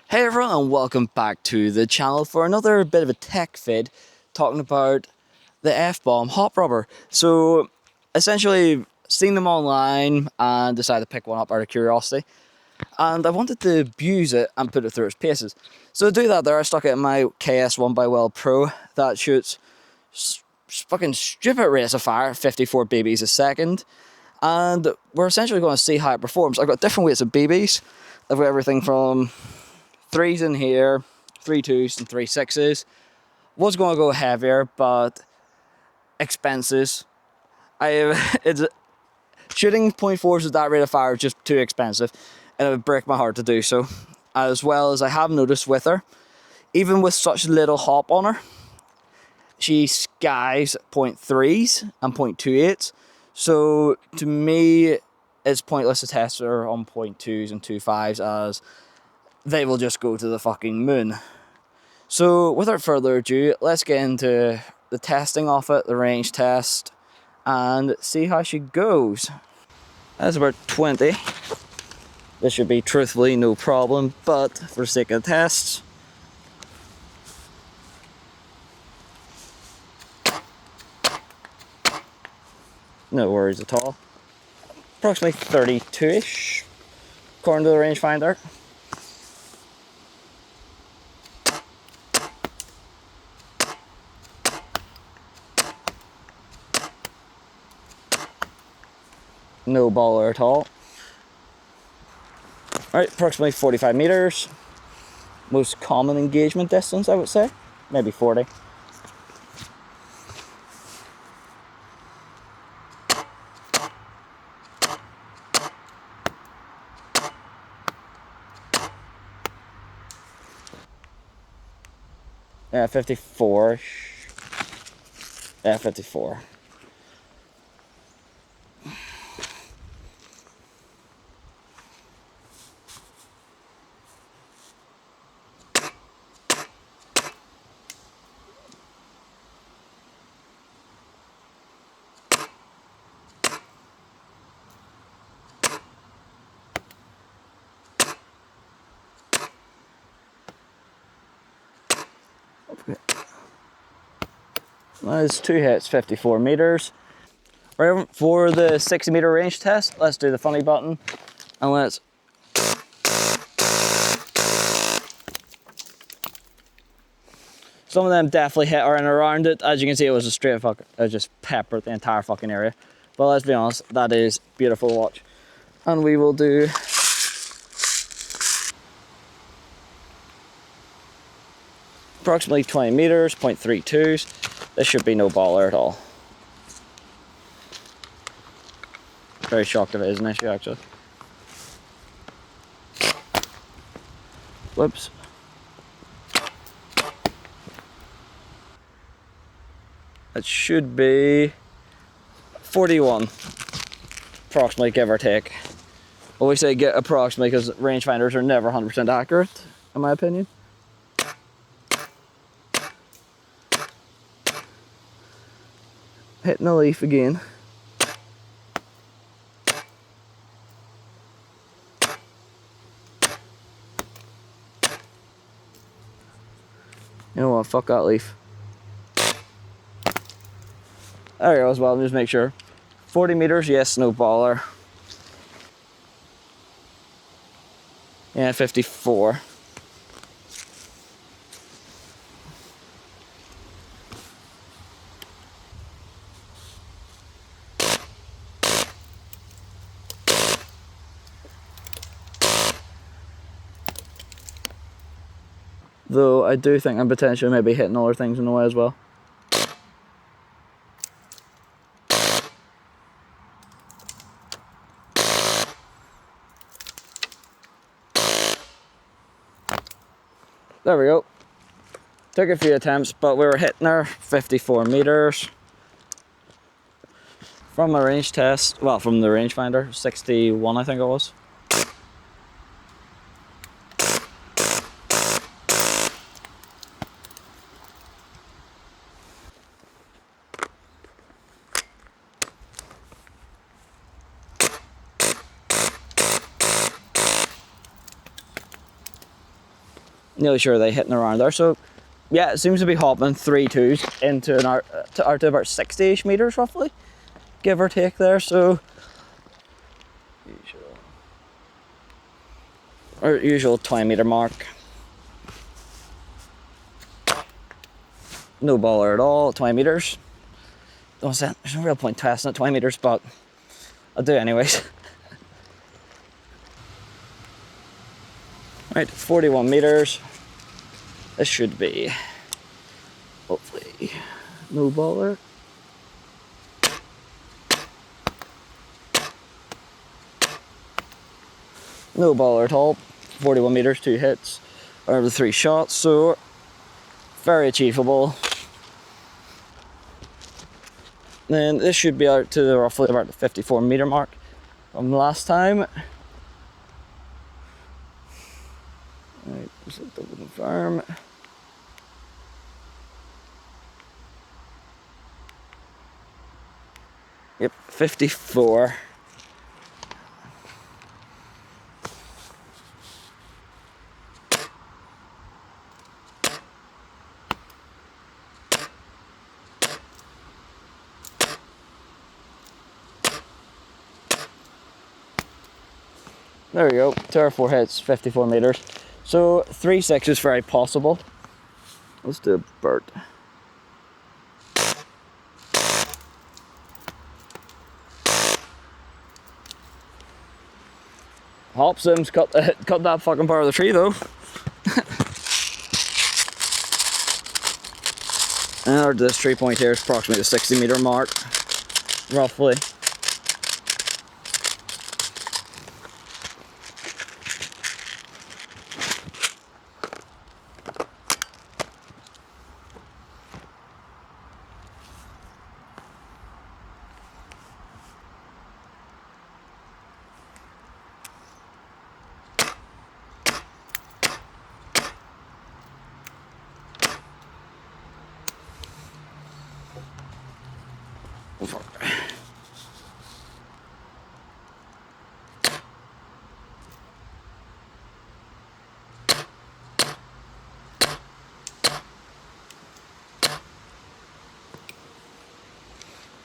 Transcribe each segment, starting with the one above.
Hey everyone, and welcome back to the channel for another bit of a tech vid talking about the F-bomb hot rubber. So essentially seen them online and decided to pick one up out of curiosity, and I wanted to abuse it and put it through its paces. So to do that I stuck it in my KS1 by Well Pro that shoots fucking stupid rates of fire, 54 BBs a second, and we're essentially going to see how it performs. I've got different weights of BBs. I've got everything from 3s in here, 3 2s and 3 6s. Was going to go heavier, but expenses. It's shooting .4s at that rate of fire is just too expensive, and it would break my heart to do so. As well as I have noticed with her, even with such little hop on her, she skies .3s and .28s. So to me, it's pointless to test her on .2s and 2.5s as they will just go to the fucking moon. So without further ado, let's get into the testing of it, the range test, and see how she goes. That's about 20. This should be truthfully no problem, but for the sake of the tests, no worries at all. Approximately 32-ish, according to the rangefinder. No baller at all. Alright, approximately 45 meters. Most common engagement distance, I would say. Maybe 40. Yeah, 54-ish. Yeah, 54. That's 2 hits, 54 meters. Right, for the 60 meter range test, let's do the funny button and let's. Some of them definitely hit her and around it. As you can see, it was a straight fuck. It just peppered the entire fucking area. But let's be honest, that is beautiful to watch. And we will do approximately 20 meters, .32s. This should be no baller at all. Very shocked if it is an issue, actually. Whoops. It should be 41, approximately, give or take. I always say get approximately because rangefinders are never 100% accurate, in my opinion. Hitting the leaf again. You know what, fuck that leaf. There we go as well, just make sure. 40 meters, yes, no baller. Yeah, 54. Though I do think I'm potentially maybe hitting other things in the way as well. There we go. Took a few attempts, but we were hitting her 54 meters. From a range test, well, from the rangefinder, 61 I think it was. Nearly sure they hitting around there. So yeah, it seems to be hopping 3.2s into an out to about 60-ish meters roughly, give or take there. So usual 20-meter mark. No baller at all, 20 meters. There's no real point testing at 20 meters, but I'll do it anyways. Right, 41 meters. This should be, hopefully, no baller. No baller at all. 41 meters, 2 hits, over the 3 shots, so very achievable. Then this should be out to the roughly about the 54 meter mark from the last time. Right, just double confirm. Yep, 54. There we go, 2 or 4 hits, 54 meters. So 3.6 is very possible. Let's do a bird. Hop Sims cut that fucking part of the tree though. And this tree point here is approximately the 60 meter mark, roughly.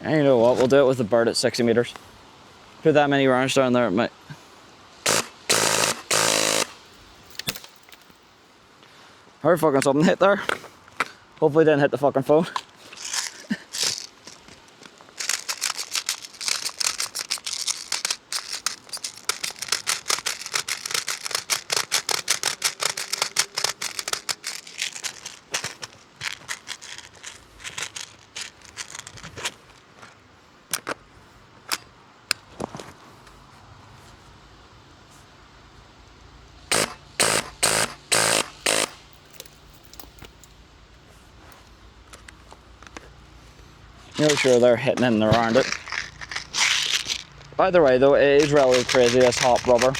And you know what, we'll do it with the bird at 60 meters. Put that many rounds down there, it might. Heard fucking something hit there. Hopefully it didn't hit the fucking phone. Not sure they're hitting in and around it. Either way though, it is relatively crazy, this hop rubber.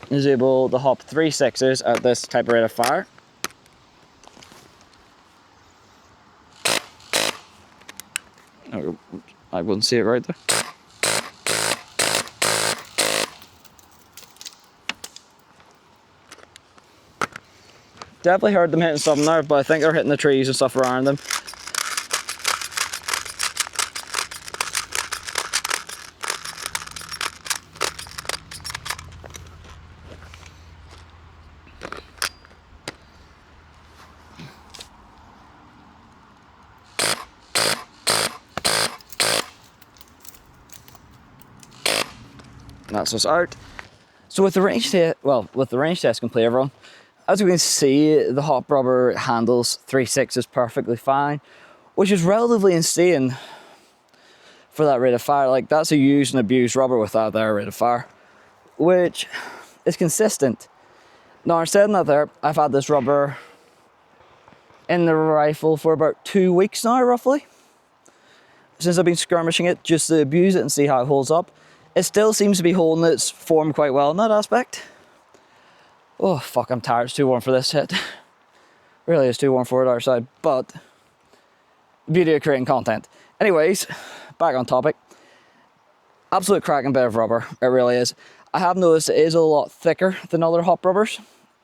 Is able to hop 3.6s at this type of rate of fire. Oh, I wouldn't see it right there. Definitely heard them hitting something there, but I think they're hitting the trees and stuff around them. And that's us out. So with the range test, with the range test complete, everyone, as you can see, the hop rubber handles 3.6s perfectly fine, which is relatively insane for that rate of fire. Like, that's a used and abused rubber with that there rate of fire, which is consistent. Now, in saying that there, I've had this rubber in the rifle for about 2 weeks now, roughly, since I've been skirmishing it, just to abuse it and see how it holds up. It still seems to be holding its form quite well in that aspect. Oh, fuck, I'm tired. It's too warm for this hit. Really is too warm for it outside, but Beauty of creating content. Anyways, back on topic. Absolute cracking bit of rubber, it really is. I have noticed it is a lot thicker than other hop rubbers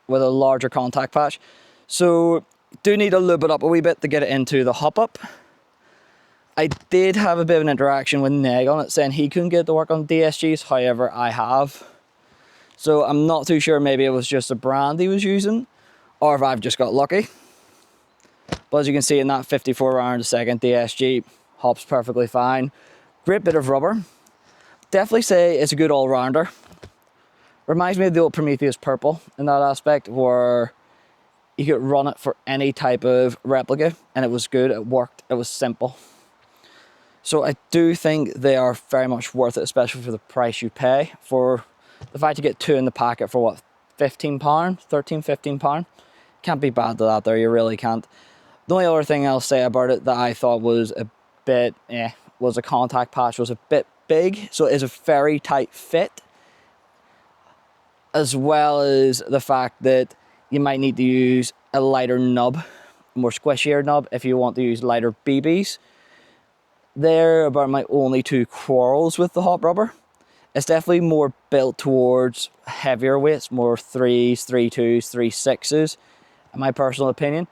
with a larger contact patch. So do need to lube it up a wee bit to get it into the hop up. I did have a bit of an interaction with Neg on it saying he couldn't get it to work on DSGs, however I have. So I'm not too sure, maybe it was just a brand he was using or if I've just got lucky. But as you can see in that 54 round a second DSG, hops perfectly fine. Great bit of rubber. Definitely say it's a good all-rounder. Reminds me of the old Prometheus Purple in that aspect, where you could run it for any type of replica and it was good, it worked, it was simple. So I do think they are very much worth it, especially for the price you pay. For the fact you get 2 in the packet for what, £15, £13, £15? Can't be bad to that there, you really can't. The only other thing I'll say about it that I thought was a bit, was a contact patch was a bit big, so it is a very tight fit, as well as the fact that you might need to use a lighter nub, a more squishier nub if you want to use lighter BBs. They're about my only 2 quarrels with the hop rubber. It's definitely more built towards heavier weights, more 3s, 3.2s, 3.6s, in my personal opinion.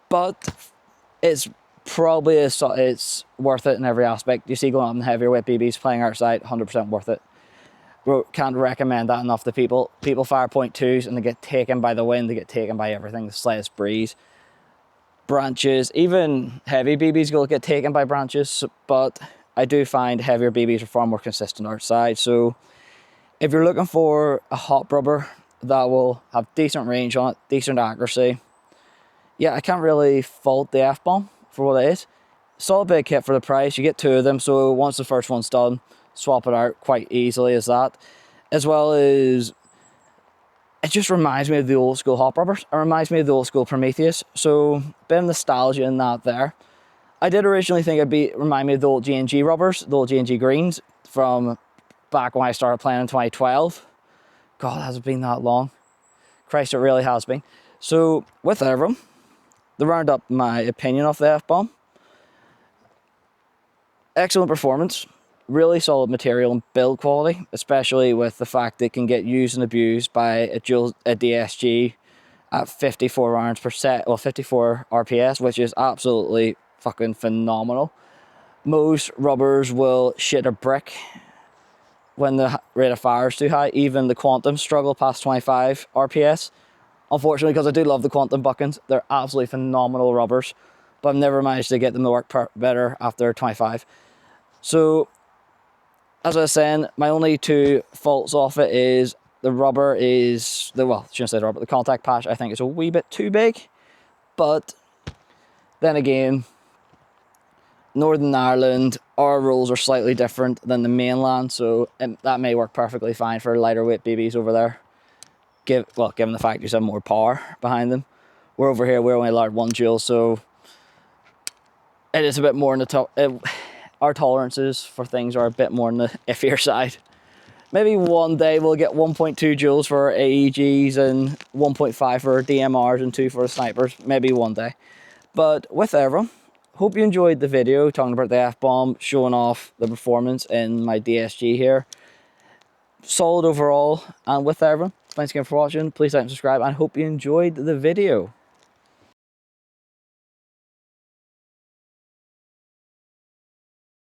But it's probably it's worth it in every aspect. You see going up in heavier weight BBs playing outside, 100% worth it. Can't recommend that enough to people. People fire .2s and they get taken by the wind, they get taken by everything, the slightest breeze. Branches, even heavy BBs will get taken by branches, but I do find heavier BBs are far more consistent outside. So if you're looking for a hop rubber that will have decent range on it, decent accuracy, yeah, I can't really fault the F-bomb for what it is. Solid big kit for the price. You get 2 of them, so once the first one's done, swap it out quite easily as that. As well as, it just reminds me of the old school hop rubbers. It reminds me of the old school Prometheus. So, a bit of nostalgia in that there. I did originally think it'd remind me of the old G&G rubbers, the old G&G greens from back when I started playing in 2012. God, has it been that long? Christ, it really has been. So, with everyone, to round up my opinion of the F-bomb, excellent performance, really solid material and build quality, especially with the fact that it can get used and abused by a DSG at 54 rounds per set, well 54 RPS, which is absolutely fucking phenomenal. Most rubbers will shit a brick when the rate of fire is too high. Even the Quantum struggle past 25 RPS. Unfortunately, because I do love the Quantum buckets, they're absolutely phenomenal rubbers, but I've never managed to get them to work better after 25. So, as I was saying, my only 2 faults off it is the rubber is, shouldn't say the rubber, the contact patch I think is a wee bit too big, but then again, Northern Ireland, our rules are slightly different than the mainland, so that may work perfectly fine for lighter weight BBs over there. Given the fact you have more power behind them. We're over here, we're only allowed 1 joule, so it is a bit more in the top. Our tolerances for things are a bit more on the iffier side. Maybe one day we'll get 1.2 joules for AEGs and 1.5 for DMRs and 2 for the snipers. Maybe one day. But with everyone, hope you enjoyed the video talking about the F-bomb, showing off the performance in my DSG here. Solid overall, and with everyone, thanks again for watching. Please like and subscribe, and hope you enjoyed the video.